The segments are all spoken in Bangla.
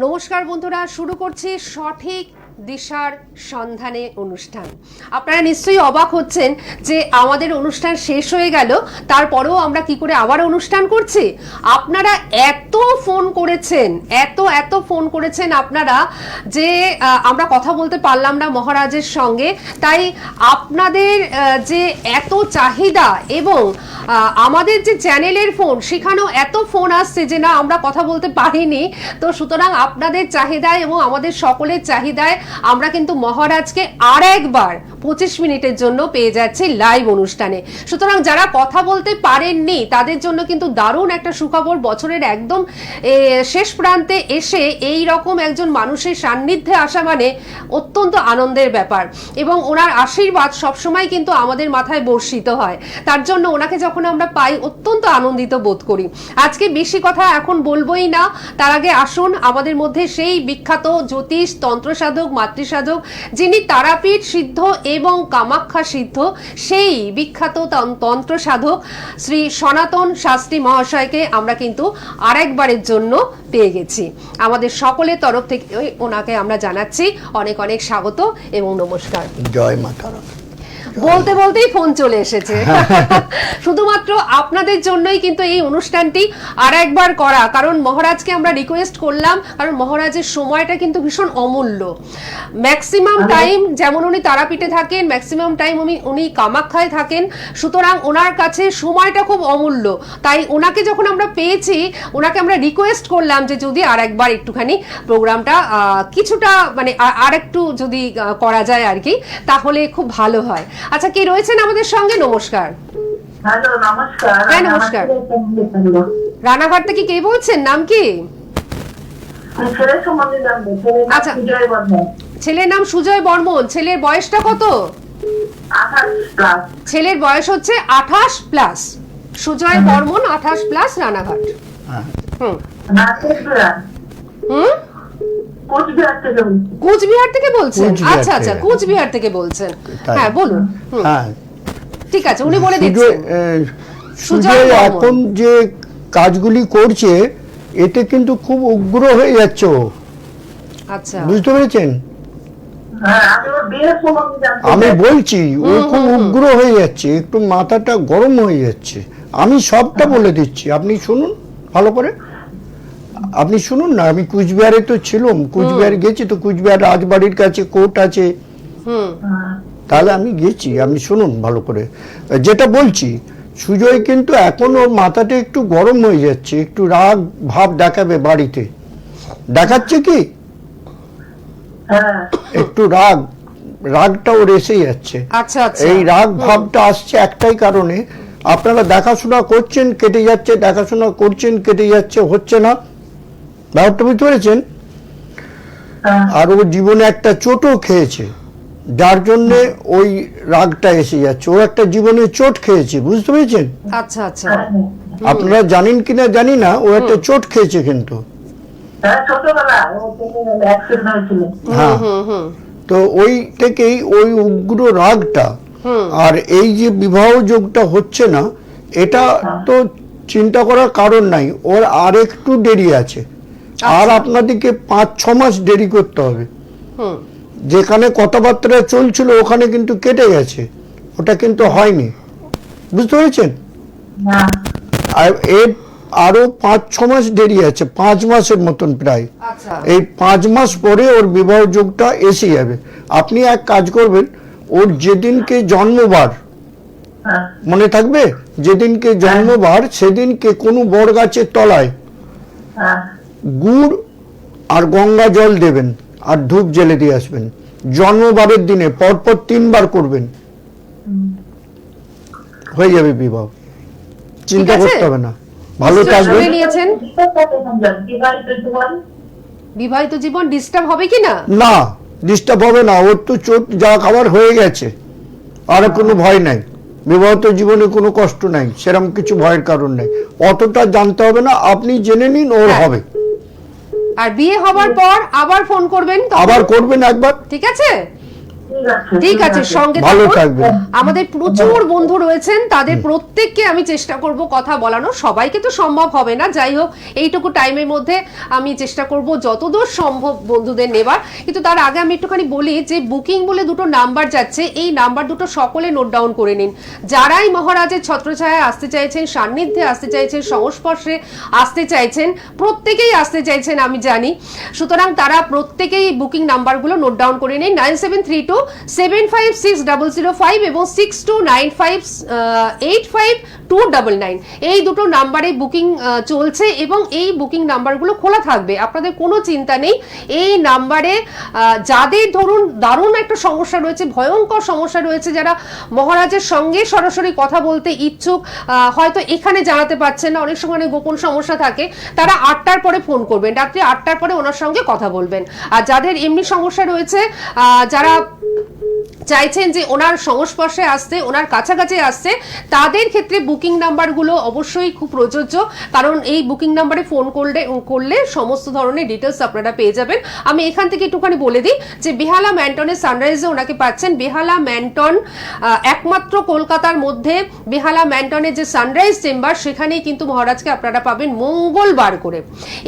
নমস্কার বন্ধুরা, শুরু করছি সঠিক দিশার সন্ধানে অনুষ্ঠান। আপনারা নিশ্চয়ই অবাক হচ্ছেন যে আমাদের অনুষ্ঠান শেষ হয়ে গেল, তারপরেও আমরা কি করে আবার অনুষ্ঠান করছি। আপনারা এত ফোন করেছেন, এত ফোন করেছেন আপনারা যে আমরা কথা বলতে পারলাম না মহারাজের সঙ্গে। তাই আপনাদের যে এত চাহিদা এবং আমাদের যে চ্যানেলের ফোন, সেখানেও এত ফোন আসছে যে না আমরা কথা বলতে পারিনি। তো সুতরাং আপনাদের চাহিদায় এবং আমাদের সকলের চাহিদায় আমরা কিন্তু মহারাজকে আর একবার 25 মিনিটের জন্য পেয়ে যাচ্ছি লাইভ অনুষ্ঠানে। সুতরাং যারা কথা বলতে পারেননি তাদের জন্য কিন্তু দারুণ একটা সুখবর। বছরের একদম শেষ প্রান্তে এসে এই রকম একজন মানুষের সান্নিধ্যে আসা মানে অত্যন্ত আনন্দের ব্যাপার, এবং ওনার আশীর্বাদ সবসময় কিন্তু আমাদের মাথায় বর্ষিত হয়। তার জন্য ওনাকে যখন আমরা পাই অত্যন্ত আনন্দিত বোধ করি। আজকে বেশি কথা এখন বলবোই না, তার আগে আসুন আমাদের মধ্যে সেই বিখ্যাত জ্যোতিষ তন্ত্রসাধক মাতৃসাধক, যিনি তারাপীঠ সিদ্ধ এবং কামাখ্যা সিদ্ধ, সেই বিখ্যাত তন্ত্রসাধক শ্রী সনাতন শাস্ত্রী মহাশয়কে আমরা কিন্তু আরেকবারের জন্য পেয়ে গেছি। আমাদের সকলের তরফ থেকে ওনাকে আমরা জানাচ্ছি অনেক অনেক স্বাগত এবং নমস্কার। জয় মাতা। বলতে বলতেই ফোন চলে এসেছে। শুধুমাত্র আপনাদের জন্যই কিন্তু এই অনুষ্ঠানটি আর একবার করা, কারণ মহারাজকে আমরা রিকোয়েস্ট করলাম, কারণ মহারাজের সময়টা কিন্তু ভীষণ অমূল্য। ম্যাক্সিমাম টাইম যেমন উনি তারাপীঠে থাকেন, ম্যাক্সিমাম টাইম উনি কামাখ্যায় থাকেন, সুতরাং ওনার কাছে সময়টা খুব অমূল্য। তাই ওনাকে যখন আমরা পেয়েছি, ওনাকে আমরা রিকোয়েস্ট করলাম যে যদি আর একবার একটুখানি প্রোগ্রামটা কিছুটা মানে আর একটু যদি করা যায় আর কি, তাহলে খুব ভালো হয়। আচ্ছা, কে রয়েছেন আমাদের সঙ্গে? নমস্কার। হ্যালো, নমস্কার। হ্যাঁ, নমস্কার। রানাঘাট থেকে কে বলছেন? নাম কি? আচ্ছা, ছেলের নাম সুজয় বর্মন। ছেলের বয়সটা কত? 28+। ছেলের বয়স হচ্ছে 28+। সুজয় বর্মন 28+, রানাঘাট। হুম হুম কোচবিহার থেকে বলছেন? আচ্ছা আচ্ছা, কোচবিহার থেকে বলছেন। হ্যাঁ বলুন। হ্যাঁ ঠিক আছে, উনি বলে দিচ্ছেন। সুজয় এখন যে কাজগুলি করছে এতে কিন্তু খুব উগ্র হয়ে যাচ্ছে ও। আচ্ছা, বুঝতে পেরেছেন? আমি বলছি ও খুব উগ্র হয়ে যাচ্ছে, একটু মাথাটা গরম হয়ে যাচ্ছে। আমি সবটা বলে দিচ্ছি, আপনি শুনুন ভালো করে। আপনি শুনুন না, আমি কুচবিহারে তো ছিলাম, কুচবিহার গেছি তো, কুচবিহার রাজবাড়ির কাছে কোর্ট আছে, তাহলে আমি গেছি। আপনি শুনুন ভালো করে যেটা বলছি। সুজয় কিন্তু এখন ওর মাথাটা একটু গরম হয়ে যাচ্ছে, একটু রাগ ভাব দেখাবে বাড়িতে। দেখাচ্ছে কি? একটু রাগটা ওর এসে যাচ্ছে। আচ্ছা আচ্ছা, এই রাগ ভাবটা আসছে একটাই কারণে, আপনারা দেখাশোনা করছেন কেটে যাচ্ছে, দেখাশোনা করছেন কেটে যাচ্ছে, হচ্ছে না। ব্যাপারটা বুঝতে পেরেছেন? আর ও জীবনে একটা চোটও খেয়েছে, যার জন্য ওই রাগটা এসে যাচ্ছে। ও একটা জীবনে চোট খেয়েছে, বুঝতে পেরেছেন? আচ্ছা আচ্ছা, আপনারা জানেন কিনা জানি না, ও একটা চোট খেয়েছে কিন্তু। হ্যাঁ, তো ওই থেকেই ওই উগ্র রাগটা। আর এই যে বিবাহ যোগটা হচ্ছে না, এটা তো চিন্তা করার কারণ নাই, ওর আর একটু দেরি আছে। আর আপনাদেরকে 5-6 মাস দেরি করতে হবে। যেখানে কথাবার্তা চলছিল ওখানে কিন্তু কেটে গেছে, ওটা কিন্তু হয়নি, বুঝতে পেরেছেন? আর এর আরো 5-6 মাস দেরি আছে, 5 মাসের মতন প্রায়। এই 5 মাস পরে ওর বিবাহ যোগটা এসে যাবে। আপনি এক কাজ করবেন, ওর যেদিনকে জন্মবার মনে থাকবে, যেদিনকে জন্মবার সেদিনকে কোনো বড় গাছের তলায় গুড় আর গঙ্গা জল দেবেন আর ধূপ জ্বেলে দিয়ে আসবেন। জন্মবারের দিনে পরপর 3 বার করবেন, হয়ে যাবে বিবাহ। চিন্তা করতে হবে না, ভালো থাকবেন। বিবাহিত জীবন ডিস্টার্ব হবে কি না? না, ডিস্টার্ব হবে না। ওর তো চোট যা খাবার হয়ে গেছে, আর কোনো ভয় নাই। বিবাহিত জীবনে কোনো কষ্ট নাই, সেরকম কিছু ভয়ের কারণ নাই। অতটা জানতে হবে না, আপনি জেনে নিন ওর হবে। আর বিয়ে হবার পর আবার ফোন করবেন, আবার করবেন একবার, ঠিক আছে? ঠিক আছে, সঙ্গে ভালো থাকুন। থাকবেন। আমাদের প্রচুর বন্ধু রয়েছেন, তাদের প্রত্যেককে আমি চেষ্টা করব কথা বলানো, সবাইকে তো সম্ভব হবে না, যাই হোক এইটুকু টাইমের মধ্যে আমি চেষ্টা করব যতদূর সম্ভব বন্ধুদের নেবার। কিন্তু তার আগে আমি একটুখানি বলি যে বুকিং বলে দুটো নাম্বার যাচ্ছে, এই নাম্বার দুটো সকলে নোট ডাউন করে নিন। যারাই মহারাজের ছত্রছায়ায় আসতে চাইছেন, সান্নিধ্যে আসতে চাইছেন, সংস্পর্শে আসতে চাইছেন, প্রত্যেকেই আসতে চাইছেন আমি জানি, সুতরাং তারা প্রত্যেকেই বুকিং নাম্বারগুলো নোট ডাউন করে নিন। 9732756005 এবং 6295852999 এই দুটো নাম্বারে বুকিং চলছে এবং এই বুকিং নাম্বারগুলো খোলা থাকবে, আপনাদের কোনো চিন্তা নেই। এই নাম্বারে যাদের ধরুন দারুণ একটা সমস্যা রয়েছে, ভয়ঙ্কর সমস্যা রয়েছে, যারা মহারাজের সঙ্গে সরাসরি কথা বলতে ইচ্ছুক, হয়তো এখানে জানাতে পারছেন না, অনেক সময় অনেক গোপন সমস্যা থাকে, তারা 8টার পরে ফোন করবেন, রাত্রি 8টার পরে ওনার সঙ্গে কথা বলবেন। আর যাদের এমনি সমস্যা রয়েছে, যারা চাইছেন যে ওনার সংস্পর্শে আসতে, ওনার কাছাকাছি আসতে, তাদের ক্ষেত্রে বুকিং নাম্বারগুলো অবশ্যই খুব প্রযোজ্য, কারণ এই বুকিং নাম্বারে ফোন করলে সমস্ত ধরনের ডিটেলস আপনারা পেয়ে যাবেন। আমি এখান থেকে একটুখানি বলে দিই যে বেহালা ম্যান্টনের সানরাইজে ওনাকে পাচ্ছেন। বেহালা ম্যান্টন একমাত্র কলকাতার মধ্যে বেহালা ম্যান্টনের যে সানরাইজ চেম্বার, সেখানেই কিন্তু মহারাজকে আপনারা পাবেন মঙ্গলবার করে।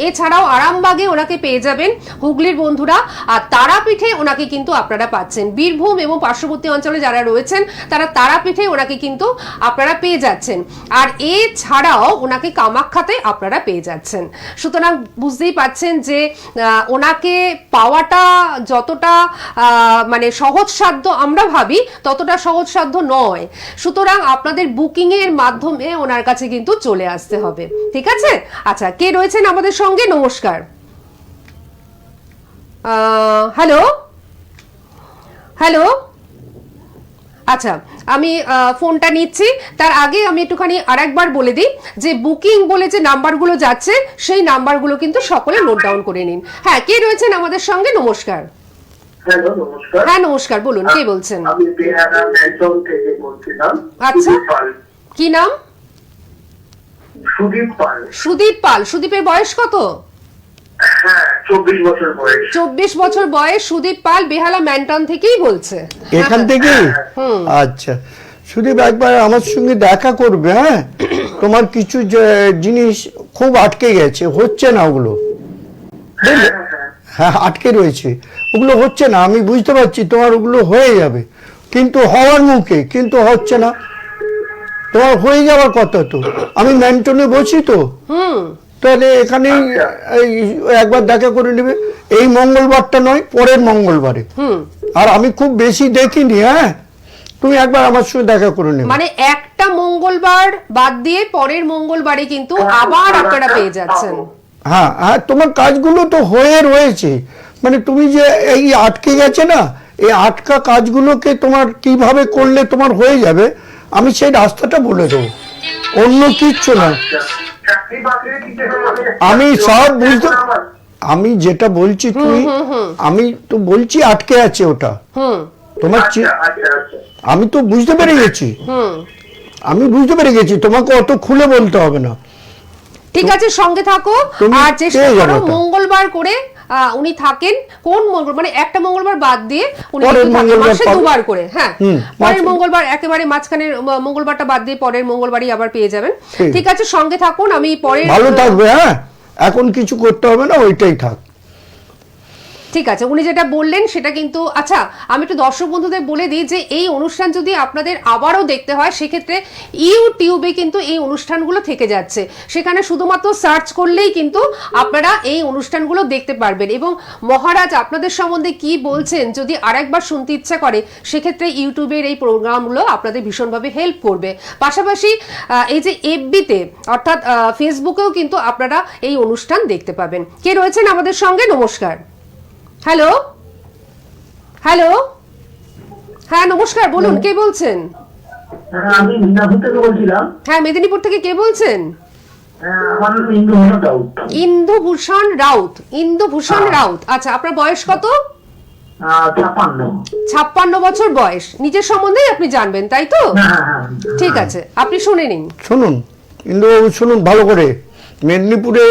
এছাড়াও আরামবাগে ওনাকে পেয়ে যাবেন হুগলির বন্ধুরা, আর তারাপীঠে ওনাকে কিন্তু আপনারা পাচ্ছেন। বীরভূম এবং পার্শ্ববর্তী অঞ্চলে যারা রয়েছেন তারা তারাপীঠে ওনাকে কিন্তু আপনারা পেয়ে যাচ্ছেন, আর এছাড়াও ওনাকে কামাখ্যাতে আপনারা পেয়ে যাচ্ছেন। সুতরাং বুঝতেই পাচ্ছেন যে ওনাকে পাওয়াটা যতটা মানে সহজসাধ্য আমরা ভাবি, ততটা সহজসাধ্য নয়। সুতরাং আপনাদের বুকিং এর মাধ্যমে ওনার কাছে কিন্তু চলে আসতে হবে, ঠিক আছে? আচ্ছা, কে রয়েছেন আমাদের সঙ্গে? নমস্কার। হ্যালো হ্যালো, আচ্ছা আমি ফোনটা নিচ্ছি। তার আগে আমি একটুখানি আরেকবার বলে দিই যে বুকিং বলে যে নাম্বারগুলো যাচ্ছে, সেই নাম্বারগুলো কিন্তু সকলে নোট ডাউন করে নিন। হ্যাঁ, কে রয়েছেন আমাদের সঙ্গে? নমস্কার। হ্যালো, নমস্কার। হ্যাঁ নমস্কার, বলুন কে বলছেন? আমি বেহালা ম্যানটন থেকে বলছিলাম। আচ্ছা, সুদীপ পাল। কি নাম? সুদীপ পাল। সুদীপ পাল। সুদীপের বয়স কত? হ্যাঁ, 24 বছর বয়স। 24 বছর বয়স। সুদীপ পাল বেহালা ম্যান্টন থেকেই বলছে। এখান থেকে? আচ্ছা সুদীপ, একবার আমার সঙ্গে দেখা করবে। হ্যাঁ, তোমার কিছু জিনিস খুব আটকে গেছে, হচ্ছে না ওগুলো, বুঝলে? হ্যাঁ, আটকে রয়েছে, ওগুলো হচ্ছে না। আমি বুঝতে পারছি তোমার ওগুলো হয়ে যাবে, কিন্তু হওয়ার মুখে, কিন্তু হচ্ছে না। তোমার হয়ে যাওয়ার কথা তো। আমি ম্যান্টনে বসি তো, তাহলে এখানেই একবার দেখা করে নেবে। এই মঙ্গলবারটা নয়, পরের মঙ্গলবারে। আর আমি খুব বেশি দেখিনি। হ্যাঁ, তুমি একবার আমার সঙ্গে দেখা করে নেবে। মানে একটা মঙ্গলবার বাদ দিয়ে পরের মঙ্গলবারে কিন্তু আবার আপনারা পেয়ে যাচ্ছেন। হ্যাঁ হ্যাঁ, তোমার কাজগুলো তো হয়ে রয়েছে, মানে তুমি যে এই আটকে গেছে না, এই আটকা কাজগুলোকে তোমার কিভাবে করলে তোমার হয়ে যাবে, আমি সেই রাস্তাটা বলে দেবো, অন্য কিচ্ছু না। আমি সব বুঝতে, আমি যেটা বলছি তুমি, আমি তো বলছি আটকে আছে ওটা তোমার। আমি তো বুঝতে পেরে গেছি, আমি বুঝতে পেরে গেছি, তোমাকে অত খুলে বলতে হবে না। ঠিক আছে, সঙ্গে থাকো আর চেষ্টা করো মঙ্গলবার করে উনি থাকেন। কোন মঙ্গল, মানে একটা মঙ্গলবার বাদ দিয়ে উনি মাসে দুবার করে। হ্যাঁ, পরের মঙ্গলবার একেবারে মাঝখানের মঙ্গলবারটা বাদ দিয়ে পরের মঙ্গলবারই আবার পেয়ে যাবেন। ঠিক আছে, সঙ্গে থাকুন। আমি পরে ভালো থাকবে। হ্যাঁ, এখন কিছু করতে হবে না, ওইটাই থাক। ঠিক আছে, উনি যেটা বললেন সেটা কিন্তু। আচ্ছা, আমি একটু দর্শক বন্ধুদের বলে দিই যে এই অনুষ্ঠান যদি আপনাদের আবারও দেখতে হয়, সেক্ষেত্রে ইউটিউবে কিন্তু এই অনুষ্ঠানগুলো থেকে যাচ্ছে, সেখানে শুধুমাত্র সার্চ করলেই কিন্তু আপনারা এই অনুষ্ঠানগুলো দেখতে পারবেন। এবং মহারাজ আপনাদের সম্বন্ধে কি বলছেন যদি আরেকবার শুনতে ইচ্ছা করে, সেক্ষেত্রে ইউটিউবের এই প্রোগ্রামগুলো আপনাদের ভীষণভাবে হেল্প করবে। পাশাপাশি এই যে এফবিতে অর্থাৎ ফেসবুকেও কিন্তু আপনারা এই অনুষ্ঠান দেখতে পাবেন। কে রয়েছেন আমাদের সঙ্গে? নমস্কার। হ্যালো হ্যালো, হ্যাঁ নমস্কার, বলুন কে বলছেন? আমি মেদিনীপুর থেকে বলছিলাম। হ্যাঁ, মেদিনীপুর থেকে কে বলছেন? আমার নাম ইন্দুভূষণ রাউত। ইন্দুভূষণ রাউত। ইন্দুভূষণ রাউত, আচ্ছা আপনার বয়স কত? 56। 56 বছর বয়স। নিজের সম্বন্ধেই আপনি জানবেন, তাই তো? ঠিক আছে, আপনি শুনে নিন। শুনুন ইন্দুবাবু, শুনুন ভালো করে। মেদিনীপুরে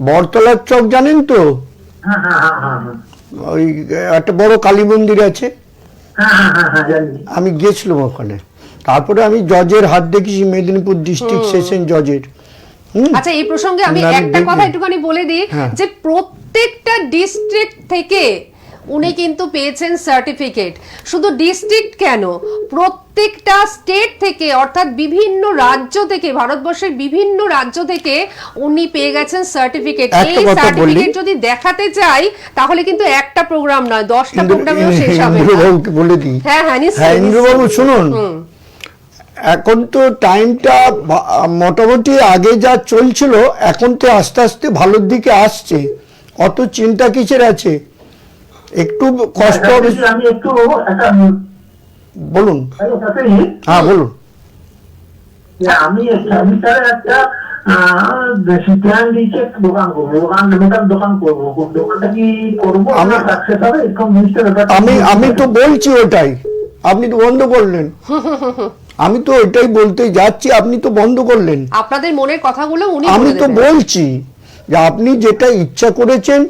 বটতলার চক জানেন তো? ওই একটা বড় কালী মন্দির আছে, হ্যাঁ জানি। আমি গেছিলাম ওখানে, তারপরে আমি জজের হাত দেখেছি, মেদিনীপুর ডিস্ট্রিক্ট সেশন জজের। আচ্ছা, এই প্রসঙ্গে আমি আমি একটা কথা দেখলাম। একটুখানি বলে দিই হ্যাঁ। যে প্রত্যেকটা ডিস্ট্রিক্ট থেকে উনি কিন্তু পেয়েছেন সার্টিফিকেট। শুধু ডিস্ট্রিক্ট কেন, প্রত্যেকটা স্টেট থেকে, অর্থাৎ বিভিন্ন রাজ্য থেকে, ভারতবর্ষের বিভিন্ন রাজ্য থেকে উনি পেয়ে গেছেন সার্টিফিকেট। একটা এই কথা বলি। সার্টিফিকেট যদি দেখাতে চাই তাহলে কিন্তু একটা প্রোগ্রাম নয়, 10টা প্রোগ্রামেও শেষ হবে না। ইন্দ্রবাবুকে বলে দিই। হ্যাঁ হ্যাঁ, হ্যাঁ নিশ্চয়ই ইন্দ্রবাবু শুনুন, এখন তো টাইমটা মোটামুটি আগে যা চলছিল, এখন তো আস্তে আস্তে ভালোর দিকে আসছে, অত চিন্তা কিসের আছে, একটু কষ্ট হবে। আমি একটু একটা বলুন। হ্যাঁ বলুন। আমি স্যার একটা দিয়েছে দোকান করবো, দোকান করবো, দোকানটা কি করবো, আমি- সাকসেস হবে এরকম জিনিসটা ব্যাপারটা আমি তো বলছি ওটাই, আপনি তো বন্ধ করলেন। আমি তো ওইটাই বলতে যাচ্ছি, আপনি তো বন্ধ করলেন। আপনাদের মনের কথাগুলো উনি আমি বলে তো দেবেন। বলছি যে আপনি যেটা ইচ্ছা করেছেন,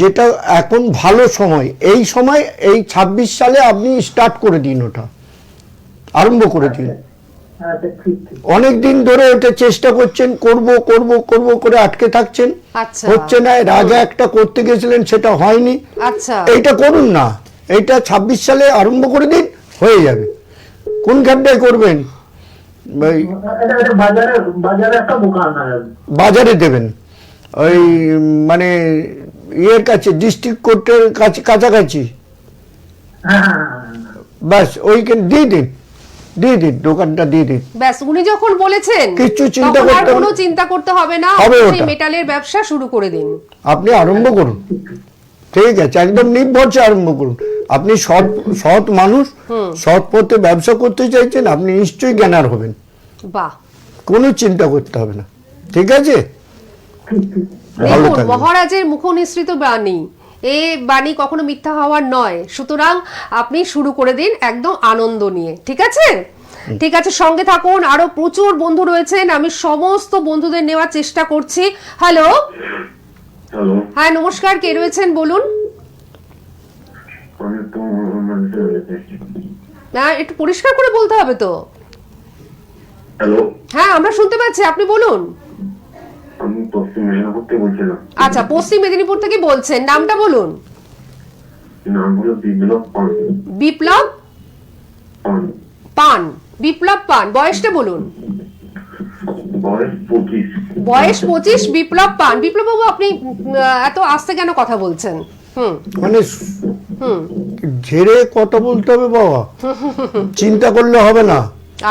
যেটা এখন ভালো সময়, এই সময় এই 26 সালে আপনি স্টার্ট করে দিন, ওটা আরম্ভ করে দিন। আচ্ছা, ঠিক ঠিক। অনেক দিন ধরে ওটা চেষ্টা করছেন, করব করব করব করে আটকে থাকছেন, আচ্ছা হচ্ছে না। এর আগে একটা করতে গেছিলেন, সেটা হয়নি। আচ্ছা, এইটা করুন না, এইটা 26 সালে আরম্ভ করে দিন, হয়ে যাবে। কোনখানটায় করবেন? ওই এটা বাজারে একটা দোকান বাজারে দেবেন, ওই মানে ইয়ের কাছে, ডিস্ট্রিক্ট কোর্টের কাছে, কাছাকাছি। হ্যাঁ ব্যাস ওইখানে দিয়ে দিন, দোকানটা দিয়ে দিন। ব্যাস উনি যখন বলেছেন কিচ্ছু চিন্তা তখন আর করতে হবে কোনো না। চিন্তা করতে হবে না, হবে সেই ওটা। মেটালের ব্যবসা শুরু করে দিন। আপনি আরম্ভ করুন, ঠিক আছে, একদম নির্ভরসে আরম্ভ করুন। আপনি সৎ মানুষ, সৎ পথে ব্যবসা করতে চাইছেন, আপনি নিশ্চয়ই জ্ঞানার হবেন, বাহ, কোনো চিন্তা করতে হবে না, ঠিক আছে? ভালো দেখুন থাকবেন। মহারাজের মুখ নিঃসৃত বাণী, এই বাণী কখনো মিথ্যা হওয়ার নয়। সুতরাং আপনি শুরু করে দিন একদম আনন্দ নিয়ে, ঠিক আছে? ঠিক আছে, সঙ্গে থাকুন, আরো প্রচুর বন্ধু রয়েছেন, আমি সমস্ত বন্ধুদের নেওয়ার চেষ্টা করছি। হ্যালো, হ্যালো, হ্যাঁ নমস্কার, কে রয়েছেন বলুন? আমি তো না, একটু পরিষ্কার করে বলতে হবে তো। হ্যালো, হ্যাঁ আমরা শুনতে পাচ্ছি, আপনি বলুন। আমি পশ্চিম মেদিনীপুর থেকে বলছিলাম। আচ্ছা, পশ্চিম মেদিনীপুর থেকে বলছেন, নামটা বলুন। নাম হলো বিপ্লব পান। বিপ্লব পান, পান, বিপ্লব পান, বয়সটা বলুন। বয়স 25। বয়স 25, বিপ্লব পান। বিপ্লব বাবু, আপনি এত আস্তে কেন কথা বলছেন? মানে ঝেড়ে কথা বলতে হবে বাবা, চিন্তা করলে হবে না।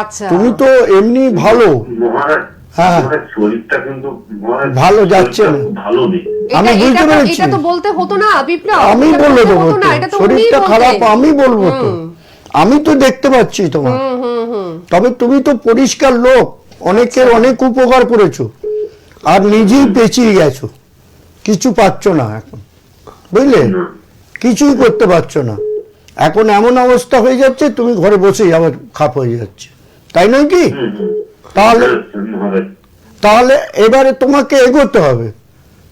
আচ্ছা, তুমি তো এমনি ভালো। মহারাজ, হ্যাঁ। মহারাজ শরীরটা কিন্তু মহারাজ ভালো যাচ্ছে না। শরীরটা ভালো নেই। আমি এটা বুঝতে এটা তো পেরেছি। এটা তো বলতে হতো না বিপ্লব, আমি এটা বলে বলতে দেবো হতো তো, না, এটা তো উনিই শরীরটা বলতেন। খারাপ আমি বলবো তো, আমি তো দেখতে পাচ্ছি তোমার। তবে তুমি তো পরিষ্কার লোক, অনেকের অনেক উপকার করেছো, আর নিজেই পেঁচিয়ে গেছো, কিছু পাচ্ছ না এখন, বুঝলে? কিছুই করতে পারছো না, এখন এমন অবস্থা হয়ে যাচ্ছে, তুমি ঘরে বসেই আবার খাপ হয়ে যাচ্ছে, তাই নয় কি? তাহলে মহারাজ, তাহলে এবারে তোমাকে এগোতে হবে।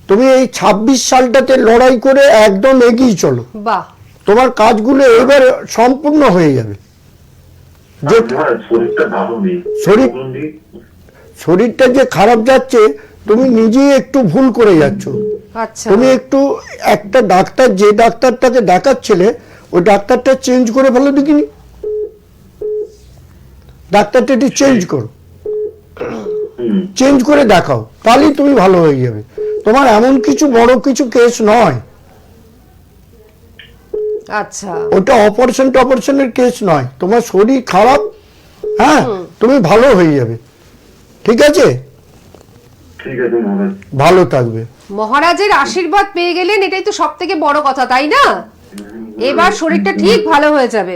তুমি এই 26 সালটাতে লড়াই করে একদম এগিয়ে চলো, বাহ, তোমার কাজগুলো এবারে সম্পূর্ণ হয়ে যাবে। যে মহারাজ শরীরটা ভালো নেই। শরীর- বলুন দি। শরীরটা যে খারাপ যাচ্ছে, তুমি নিজেই একটু ভুল করে যাচ্ছ। আচ্ছা, তুমি একটু একটা ডাক্তার, যে ডাক্তারটাকে দেখাচ্ছিলে, ওই ডাক্তারটা চেঞ্জ করে ফেলো দেখিনি, ডাক্তারটা একটু চেঞ্জ করো, চেঞ্জ করে দেখাও, তাহলেই তুমি ভালো হয়ে যাবে। তোমার এমন কিছু বড় কিছু কেস নয়, আচ্ছা, ওটা অপারেশনের কেস নয়, তোমার শরীর খারাপ, হ্যাঁ, তুমি ভালো হয়ে যাবে, ঠিক আছে? ঠিক আছে মহারাজ। ভালো থাকবে। মহারাজের আশীর্বাদ পেয়ে গেলেন, এটাই তো সব থেকে বড় কথা, তাই না? এবার শরীরটা ঠিক ভালো হয়ে যাবে।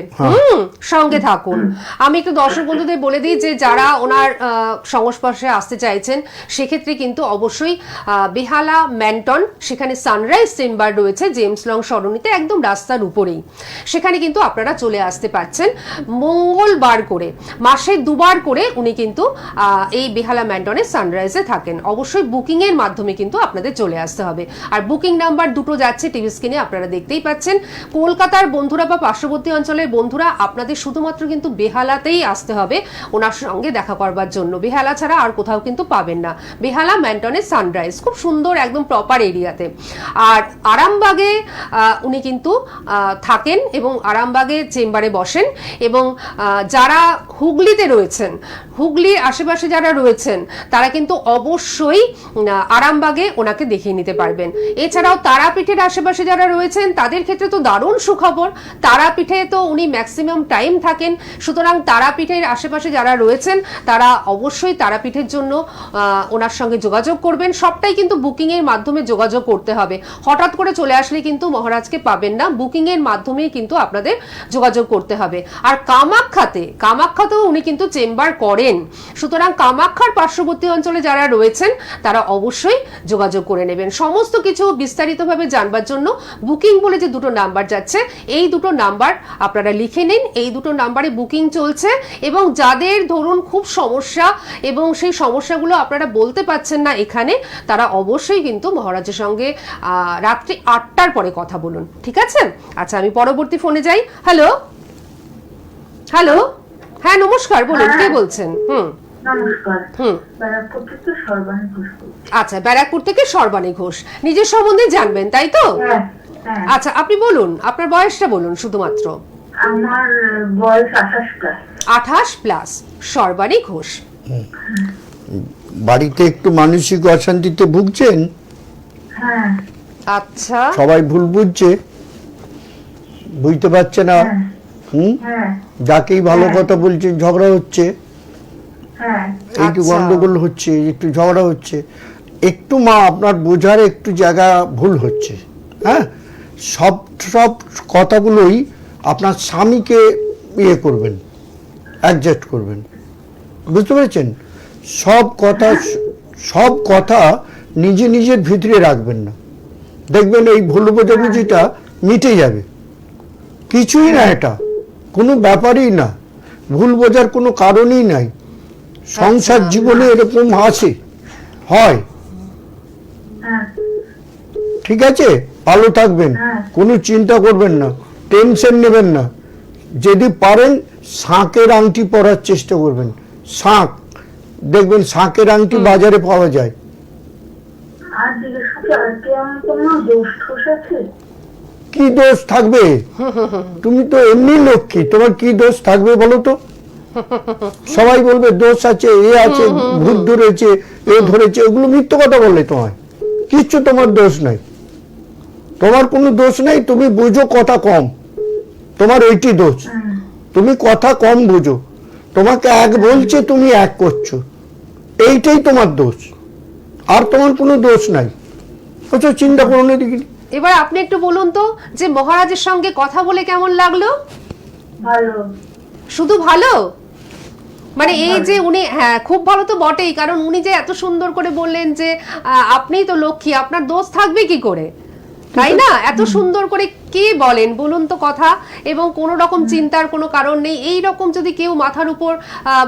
সঙ্গে থাকুন। আমি একটু দর্শক বন্ধুদের বলে দিই যে যারা ওনার সংস্পর্শে আসতে চাইছেন, সেক্ষেত্রে কিন্তু অবশ্যই বেহালা ম্যান্টন, সেখানে সানরাইজ চেম্বার রয়েছে জেমস লং সরণিতে, একদম রাস্তার উপরেই। সেখানে কিন্তু আপনারা চলে আসতে পারছেন মঙ্গলবার করে, মাসে 2 বার করে উনি কিন্তু এই বেহালা ম্যান্টনে সানরাইজে থাকেন। অবশ্যই বুকিং এর মাধ্যমে কিন্তু আপনাদের চলে আসতে হবে। আর বুকিং নাম্বার দুটো যাচ্ছে টিভি স্ক্রিনে, আপনারা দেখতেই পাচ্ছেন। কলকাতা কলকাতার বন্ধুরা বা পার্শ্ববর্তী অঞ্চলের বন্ধুরা, আপনাদের শুধুমাত্র কিন্তু বেহালাতেই আসতে হবে ওনার সঙ্গে দেখা করবার জন্য। বেহালা ছাড়া আর কোথাও কিন্তু পাবেন না। বেহালা ম্যান্টনের সানরাইজ, খুব সুন্দর একদম প্রপার এরিয়াতে। আর আরামবাগে উনি কিন্তু থাকেন এবং আরামবাগে চেম্বারে বসেন। এবং যারা হুগলিতে রয়েছেন, হুগলির আশেপাশে যারা রয়েছেন, তারা কিন্তু অবশ্যই আরামবাগে ওনাকে দেখিয়ে নিতে পারবেন। এছাড়াও তারাপীঠের আশেপাশে যারা রয়েছেন তাদের ক্ষেত্রে তো দারুণ সুখবর, তারাপীঠে তো উনি ম্যাক্সিমাম টাইম থাকেন। সুতরাং তারাপীঠের আশেপাশে যারা রয়েছেন তারা অবশ্যই তারাপীঠের জন্য ওনার সঙ্গে যোগাযোগ করবেন। সবটাই কিন্তু বুকিং এর মাধ্যমে যোগাযোগ করতে হবে। হঠাৎ করে চলে আসলে কিন্তু মহারাজকে পাবেন না, বুকিং এর মাধ্যমেই কিন্তু আপনাদের যোগাযোগ করতে হবে। আর কামাখ্যাতেও উনি কিন্তু চেম্বার করেন। সুতরাং কামাখ্যার পার্শ্ববর্তী অঞ্চলে যারা রয়েছেন তারা অবশ্যই যোগাযোগ করে নেবেন। সমস্ত কিছু বিস্তারিতভাবে জানবার জন্য বুকিং বলে যে দুটো নাম্বার যাচ্ছে, এই দুটো নাম্বার আপনারা লিখে নিন। এই দুটো নাম্বারে বুকিং চলছে। এবং যাদের ধরুন খুব সমস্যা এবং সেই সমস্যাগুলো আপনারা বলতে পারছেন না এখানে, তারা অবশ্যই কিন্তু মহারাজের সঙ্গে রাত্রি 8টার পরে কথা বলুন, ঠিক আছে? আচ্ছা, আমি পরবর্তী ফোনে যাই। হ্যালো হ্যালো, হ্যাঁ নমস্কার, বলুন কে বলছেন? নমস্কার। ব্যারাকপুর থেকে সর্বাণী ঘোষ বলছি। আচ্ছা, ব্যারাকপুর থেকে সর্বাণী ঘোষ, নিজের সম্বন্ধে জানবেন তাই তো? হ্যাঁ, হ্যাঁ। আচ্ছা, আপনি বলুন, আপনার বয়সটা বলুন শুধুমাত্র। আমার বয়স 28+। 28+, সর্বাণী ঘোষ। বাড়িতে একটু মানসিক অশান্তিতে ভুগছেন? হ্যাঁ, আচ্ছা, সবাই ভুল বুঝছে, বুঝতে পারছে না। হ্যাঁ, যাকেই ভালো কথা বলছেন ঝগড়া হচ্ছে, হ্যাঁ। একটু আচ্ছা। গন্ডগোল হচ্ছে, একটু ঝগড়া হচ্ছে। একটু মা আপনার বোঝার একটু জায়গা ভুল হচ্ছে। হ্যাঁ, সব সব কথাগুলোই আপনার স্বামীকে ইয়ে করবেন, অ্যাডজাস্ট করবেন, বুঝতে পেরেছেন? সব কথা নিজের ভিতরে রাখবেন না, দেখবেন এই ভুল বোঝাবুঝিটা মিটে যাবে। কিছুই না, এটা কোনো ব্যাপারই না, ভুল বোঝার কোনো কারণই নাই। সংসার জীবনে এরকম হয়। ঠিক আছে, ভালো থাকবেন, কোনো চিন্তা করবেন না, টেনশন নেবেন না। যদি পারেন শাঁখের আংটি পরার চেষ্টা করবেন। শাঁখ, দেখবেন শাঁখের আংটি বাজারে পাওয়া যায়। আর জিজ্ঞেস করছি, আর কি আমার কোনো দোষ টোষ আছে? কি দোষ থাকবে? তুমি তো এমনি লক্ষ্মী, তোমার কি দোষ থাকবে বলো তো? সবাই বলবে দোষ আছে, এ আছে, ভূত ধরেছে, এ ধরেছে, ওগুলো মিথ্যে কথা বললে। তোমার কিচ্ছু তোমার দোষ নাই, তোমার কোনো দোষ নাই। তুমি বুঝো কথা কম, তোমার ওইটি দোষ। তুমি কথা কম বুঝো, তোমাকে এক বলছে তুমি এক করছো, এইটাই তোমার দোষ। আর তোমার কোনো দোষ নাই, বুঝছো? চিন্তা করো না। দেখি, এবার আপনি একটু বলুন তো যে মহারাজের সঙ্গে কথা বলে কেমন লাগলো? ভালো। শুধু ভালো? মানে এই যে উনি, হ্যাঁ খুব ভালো তো বটেই, কারণ উনি যে এত সুন্দর করে বললেন যে আপনিই তো লক্ষ্মী, আপনার দোষ থাকবে কি করে, তাই না? এত সুন্দর করে কে বলেন বলুন তো কথা, এবং কোনো রকম চিন্তার কোনো কারণ নেই। এই রকম যদি কেউ মাথার উপর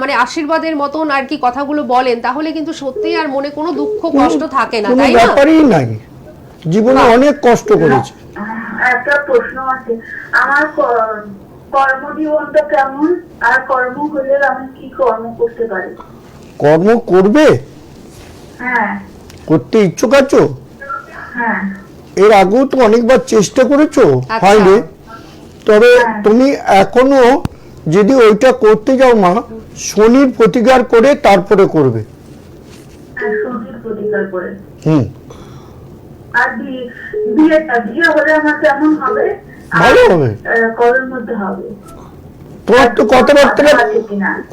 মানে আশীর্বাদের মতন আর কি কথাগুলো বলেন, তাহলে কিন্তু সত্যিই আর মনে কোনো দুঃখ কষ্ট থাকে না, কোনো তাই না? ব্যাপারই নাই, জীবনে অনেক কষ্ট করেছে। একটা প্রশ্ন আছে, আমার কর্মজীবনটা কেমন, আর কর্ম হলে আমি কি কর্ম করতে পারি? কর্ম করবে, হ্যাঁ, করতে ইচ্ছুক আছো? হ্যাঁ। এর আগেও তো অনেকবার চেষ্টা করেছো, আচ্ছা। হয়নি। তবে তুমি এখনো যদি ওইটা করতে যাও মা, শনির প্রতিকার করে তারপরে করবে। আর শনির প্রতিকার করে। আর বিয়ে হলে আমার কেমন হবে? ভালো হবে, কবের মধ্যে হবে? তোমার তো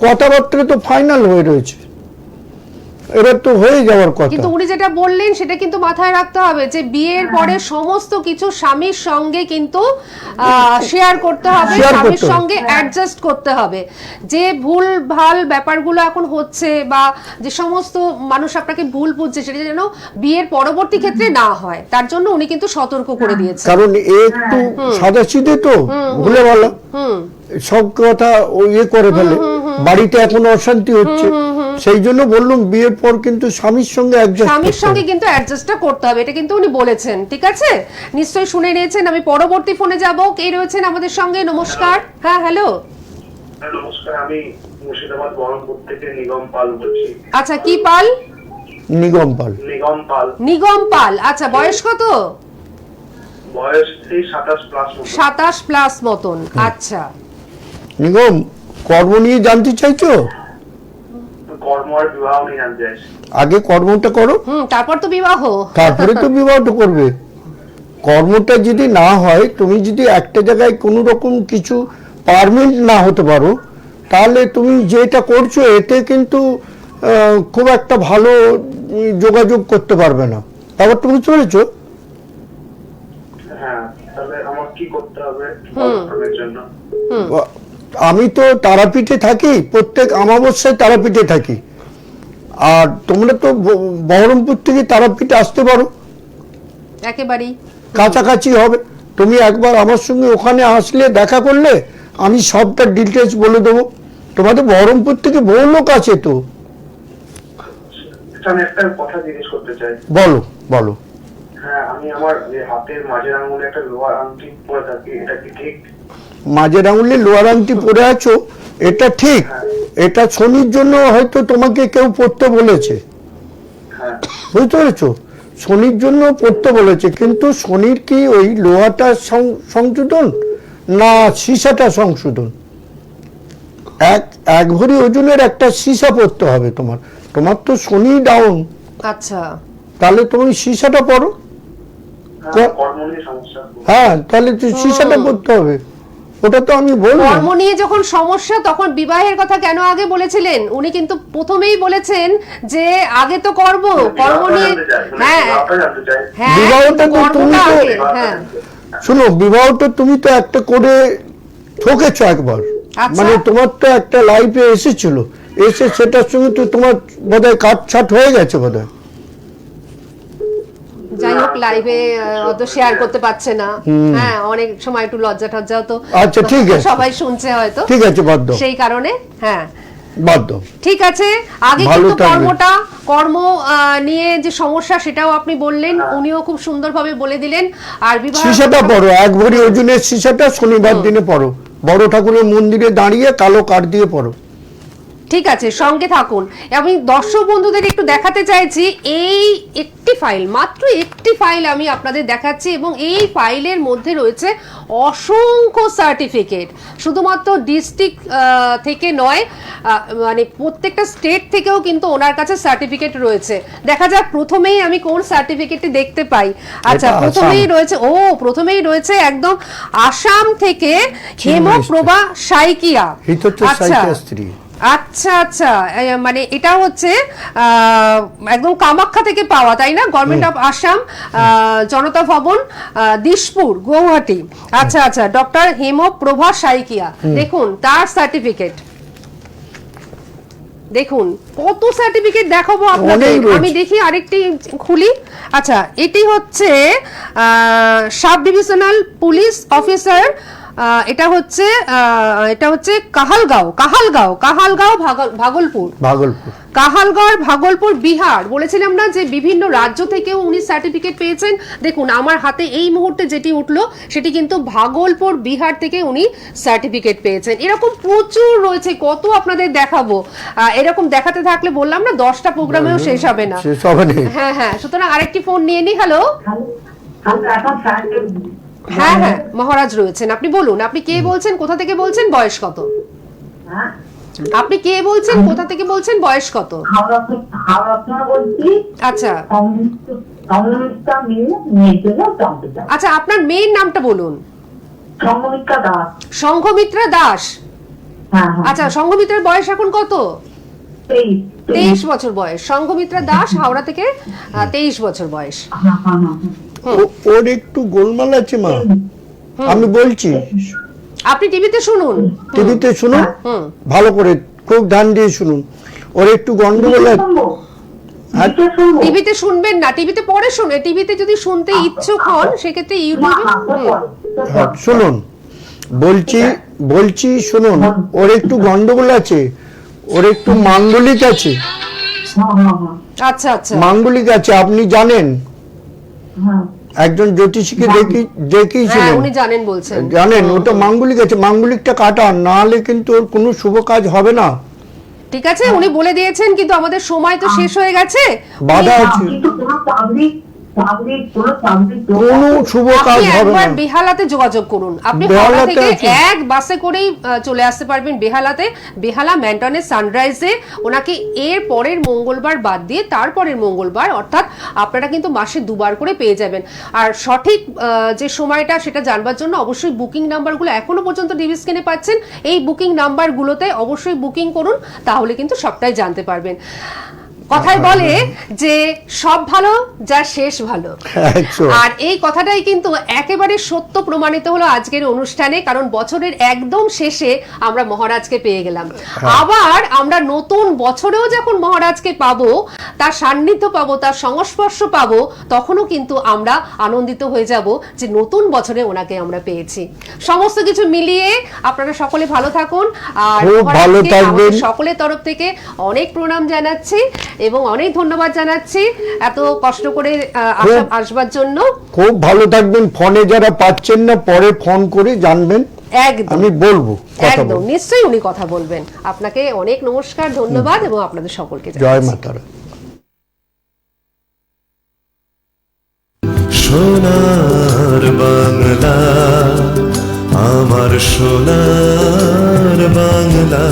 কথাবার্তা তো ফাইনাল হয়ে রয়েছে, এবার তো হয়ে যাওয়ার কথা। কিন্তু উনি যেটা বললেন সেটা কিন্তু মাথায় রাখতে হবে যে বিয়ের পরে সমস্ত কিছু স্বামীর সঙ্গে কিন্তু শেয়ার করতে হবে, স্বামীর সঙ্গে অ্যাডজাস্ট করতে হবে। যে ভুল ভাল ব্যাপারগুলো এখন হচ্ছে বা যে সমস্ত মানুষ আপনাকে ভুল বুঝছে, সেটা যেন বিয়ের পরবর্তী ক্ষেত্রে না হয়, তার জন্য উনি কিন্তু সতর্ক করে দিয়েছেন। কারণ একটু সাদাসিধে তো ভুলে বলো, সব কথা ইয়ে করে ফেলে, বাড়িতে এখন অশান্তি হচ্ছে, সেই জন্য বললাম বিয়ের পর কিন্তু স্বামীর সঙ্গে স্বামীর সঙ্গে কিন্তু অ্যাডজাস্টটা করতে হবে, এটা কিন্তু উনি বলেছেন। ঠিক আছে, নিশ্চয়ই শুনে নিয়েছেন। আমি পরবর্তী ফোনে যাব। কে রয়েছেন আমাদের সঙ্গে? নমস্কার। হ্যাঁ, হ্যালো। নমস্কার, আমি মুর্শিদাবাদ বহরমপুর থেকে নিগম পাল বলছি। আচ্ছা, কি পাল? নিগম পাল। নিগম পাল। নিগম পাল। আচ্ছা, বয়স কত? বয়স 27 প্লাস। 27 প্লাস মতন। আচ্ছা, নিগম, কর্ম নিয়ে জানতে চাইছো? কর্ম আর বিবাহ নিয়ে জানতে চাইছি। আগে কর্মটা করো, তারপর তো বিবাহ। তারপরে তো বিবাহটা করবে। কর্মটা যদি না হয়, তুমি যদি একটা জায়গায় কোনো রকম কিছু পারমানেন্ট না হতে পারো, তাহলে তুমি যেটা করছো এতে কিন্তু খুব একটা ভালো যোগাযোগ করতে পারবে না। তারপর তুমি চলেছো। হ্যাঁ, তাহলে আমার কি করতে হবে কর্মের জন্য? আমি তো তারাপীঠে থাকি, প্রত্যেক অমাবস্যায় তারাপীঠে থাকি। আর তোমরা তো বহরমপুর থেকে তারাপীঠে আসতে পারো, একেবারেই কাছাকাছি হবে। তুমি একবার আমার সঙ্গে ওখানে আসলে, দেখা করলে আমি সবটা ডিটেলস বলে দেবো। তোমাদের বহরমপুর থেকে বহু লোক আছে তো। আমি একটা কথা জিজ্ঞেস করতে চাই। বলো বলো। হ্যাঁ, আমি আমার যে হাতের মাঝের আঙুলে একটা লোহার আংটি পরে থাকি, এটা কি ঠিক? মাঝের আঙুলে লোহার আংটি পরে আছো, এটা ঠিক। এটা শনির জন্য হয়তো তোমাকে কেউ পড়তে বলেছে, হ্যাঁ। বুঝতে পেরেছো? শনির জন্য পড়তে বলেছে, কিন্তু শনির কি ওই লোহাটা সংশোধন না সীসাটা সংশোধন? এক ভরি ওজনের একটা সীসা পড়তে হবে তোমার। তোমার তো শনি ডাউন। আচ্ছা, তাহলে তুমি সীসাটা পড়ো। কর্ম নিয়ে সমস্যা। হ্যাঁ, তাহলে সীসাটা পড়তে হবে। ওটা তো আমি বলবো। কর্ম নিয়ে যখন সমস্যা, তখন বিবাহের কথা কেন আগে বলেছিলেন? উনি কিন্তু প্রথমেই বলেছেন যে আগে তো কর্ম নিয়ে। হ্যাঁ হ্যাঁ, বিবাহটা তো তুমি কর্মটা তো, আগে। হ্যাঁ, শোনো, বিবাহটা তুমি তো একটা করে ঠকেছো একবার। আচ্ছা। মানে তোমার তো একটা লাইফে এসেছিল, এসে সেটার সঙ্গে তো তোমার বোধহয় কাটছাট হয়ে গেছে বোধহয়। যাই হোক, লাইভে অত শেয়ার করতে পারছে না। হ্যাঁ, অনেক সময় একটু লজ্জা টজ্জাও তো। আচ্ছা, ঠিক আছে। সবাই শুনছে হয়তো, ঠিক আছে, বাধ্য সেই কারণে। হ্যাঁ, বাধ্য। ঠিক আছে। আগে ভালো কিন্তু থাকবে। কর্ম নিয়ে যে সমস্যা সেটাও আপনি বললেন, উনিও খুব সুন্দরভাবে বলে দিলেন। আর বিবাহ সীসাটা পড়ো, এক ভরি ওজনের সীসাটা শনিবার দিনে পড়ো, বড় ঠাকুরের মন্দিরে দাঁড়িয়ে কালো কাঠ দিয়ে পড়ো। ঠিক আছে, সঙ্গে থাকুন। আমি দর্শক বন্ধুদের একটু দেখাতে চাইছি এই একটি ফাইল, মাত্র একটি ফাইল আমি আপনাদের দেখাচ্ছি, এবং এই ফাইলের মধ্যে রয়েছে অসংখ্য সার্টিফিকেট। শুধুমাত্র ডিস্ট্রিক্ট থেকে নয়, মানে প্রত্যেকটা স্টেট থেকেও কিন্তু ওনার কাছে সার্টিফিকেট রয়েছে। দেখা যাক প্রথমেই আমি কোন সার্টিফিকেটটি দেখতে পাই। আচ্ছা, প্রথমেই রয়েছে একদম আসাম থেকে হেমপ্রভা সাইকিয়া। আচ্ছা আচ্ছা, মানে এটা হচ্ছে একদম কামাখ্যা থেকে পাওয়া, তাই না? গভর্নমেন্ট অফ আসাম, জনতা ভবন, দিশপুর, গুয়াহাটি। আচ্ছা আচ্ছা, ডক্টর হেমপ্রভা সাইকিয়া। দেখুন তার সার্টিফিকেট, দেখুন কত সার্টিফিকেট দেখাবো আপনাদের। আমি দেখি আরেকটি খুলি। আচ্ছা, এটি হচ্ছে সাব ডিভিশনাল পুলিশ অফিসার। এটা হচ্ছে কাহালগাঁও ভাগলপুর বিহার। বলেছিলাম না যে বিভিন্ন রাজ্য থেকেও উনি সার্টিফিকেট পেয়েছেন। দেখুন আমার হাতে এই মুহূর্তে যেটি উঠলো সেটি কিন্তু ভাগলপুর বিহার থেকে উনি সার্টিফিকেট পেয়েছেন। এরকম প্রচুর রয়েছে, কত আপনাদের দেখাবো। এরকম দেখাতে থাকলে বললাম না 10টা প্রোগ্রামেও শেষ হবে না। হ্যাঁ হ্যাঁ, সুতরাং আরেকটি ফোন নিয়ে নি। হ্যালো। হ্যাঁ হ্যাঁ, মহারাজ রয়েছেন, আপনি বলুন। আপনি কে বলছেন, কোথা থেকে বলছেন, বয়স কত? আপনি কে বলছেন, কোথা থেকে বলছেন, বয়স কত? আচ্ছা আচ্ছা, আপনার মেয়ের নামটা বলুন। সংঘমিত্রা দাস। আচ্ছা, সংঘমিত্রার বয়স এখন কত? 23 বছর বয়স। সংঘমিত্রা দাস, হাওড়া থেকে, 23 বছর বয়স। ওর একটু গোলমাল আছে মা, আমি বলছি। আপনি টিভিতে শুনুন, ভালো করে খুব ধ্যান দিয়ে শুনুন। ওর একটু গন্ডগোল আছে। টিভিতে শুনবেন না, টিভিতে পরে শুনে। টিভিতে যদি শুনতে ইচ্ছুক হন সেক্ষেত্রে ইউটিউবে শুনুন। বলছি শুনুন, ওর একটু গন্ডগোল আছে। ওর একটু মাঙ্গলিক আছে, আচ্ছা আচ্ছা, মাঙ্গলিক আছে, আপনি জানেন? একজন জ্যোতিষীকে হ্যাঁ দেখিয়েছিলেন, উনি জানেন বলছেন। জানেন ওটা মাঙ্গলিক আছে, মাঙ্গলিকটা কাটান, না হলে কিন্তু ওর কোনো শুভ কাজ হবে না। ঠিক আছে, উনি বলে দিয়েছেন, কিন্তু আমাদের সময় তো শেষ হয়ে গেছে। বাধা আছে, কোনো শুভ কাজ আপনি হবে একবার না। বেহালাতে যোগাযোগ করুন, আপনি হাওড়া বেহালাতে থেকে আছে। এক বাসে করেই চলে আসতে পারবেন বেহালাতে। বেহালা ম্যান্টনের সানরাইজে ওনাকে এর পরের মঙ্গলবার বাদ দিয়ে তারপরের মঙ্গলবার, অর্থাৎ আপনারা কিন্তু মাসে দুবার করে পেয়ে যাবেন। আর সঠিক যে সময়টা সেটা জানবার জন্য অবশ্যই বুকিং নাম্বারগুলো এখনো পর্যন্ত ডিভি স্ক্রিনে পাচ্ছেন, এই বুকিং নাম্বারগুলোতে অবশ্যই বুকিং করুন, তাহলে কিন্তু সবটাই জানতে পারবেন। কথায় বলে যে সব ভালো যা শেষ ভালো, আর এই কথাটাই কিন্তু একেবারে সত্য প্রমাণিত হলো আজকের অনুষ্ঠানে, কারণ বছরের একদম শেষে আমরা মহারাজকে পেয়ে গেলাম। আবার আমরা নতুন বছরেও যখন মহারাজকে পাবো, তার সান্নিধ্য পাবো, তার সংস্পর্শ পাবো, তখনও কিন্তু আমরা আনন্দিত হয়ে যাব যে নতুন বছরে ওনাকে আমরা পেয়েছি। সমস্ত কিছু মিলিয়ে আপনারা সকলে ভালো থাকুন, আর মহারাজকে আমাদের সকলের তরফ থেকে অনেক প্রণাম জানাচ্ছি এবং অনেক ধন্যবাদ জানাচ্ছি এত কষ্ট করে আসবার জন্য। খুব ভালো থাকবেন। ফোনে যারা পাচ্ছেন না, পরে ফোন করে জানবেন, একদম আমি বলবো, একদম নিশ্চয়ই উনি কথা বলবেন। আপনাকে অনেক নমস্কার, ধন্যবাদ এবং আপনাদের সকলকে জয় মাতারা। সোনার বাংলা, আমার সোনার বাংলা।